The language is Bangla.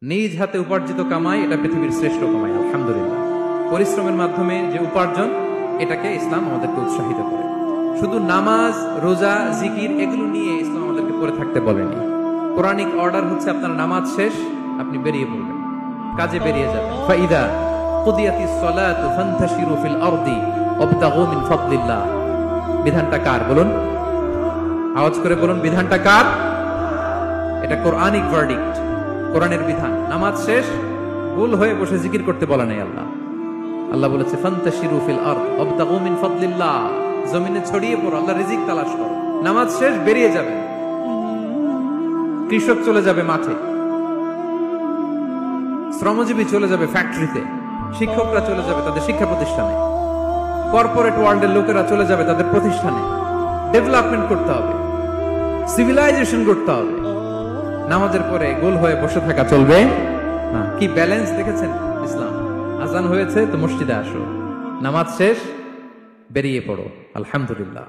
নিজ হাতে উপার্জিত কামাই এটা পৃথিবীর শ্রেষ্ঠ কামাই, আলহামদুলিল্লাহ। পরিশ্রমের মাধ্যমে যে উপার্জন, এটাকে ইসলাম আমাদেরকে উৎসাহিত করে। শুধু নামাজ, রোজা, জিকির এগুলো নিয়ে ইসলাম আমাদেরকে পড়ে থাকতে বলেনি। কোরআনিক অর্ডার হচ্ছে আপনার নামাজ শেষ, আপনি বেরিয়ে পড়বেন, কাজে বেরিয়ে যাবেন। ফাইদা কুদিয়াতিস সালাতু ফান্তাশিরু ফিল আরদি ওয়াবতাগু মিন ফাদলিল্লাহ। বিধানটা কার বলুন? আওয়াজ করে বলুন, বিধানটা কার? এটা কোরআনিক ভার্ডিক্ট, কোরআনের বিধান। নামাজ শেষ, গোল হয়ে বসে জিকির করতে বলা নাই আল্লাহ। আল্লাহ বলেছে ফান্তাশিরু ফিল আরদ ওয়াবতাগু মিন ফাদলিল্লাহ, জমিনে ছড়িয়ে পড়ো, আল্লাহর রিজিক তালাশ করো। নামাজ শেষ, বেরিয়ে যাবেন। কৃষক চলে যাবে মাঠে, শ্রমজীবী চলে যাবে ফ্যাক্টরিতে, শিক্ষকরা চলে যাবে তাদের শিক্ষা প্রতিষ্ঠানে, কর্পোরেট ওয়ার্ল্ডের লোকেরা চলে যাবে তাদের প্রতিষ্ঠানে। ডেভেলপমেন্ট করতে হবে, সিভিলাইজেশন করতে হবে। নামাজের পরে গোল হয়ে বসে থাকা চলবে না। কি ব্যালেন্স দেখেছেন ইসলাম? আজান হয়েছে তো মসজিদে আসো, নামাজ শেষ বেরিয়ে পড়ো, আলহামদুলিল্লাহ।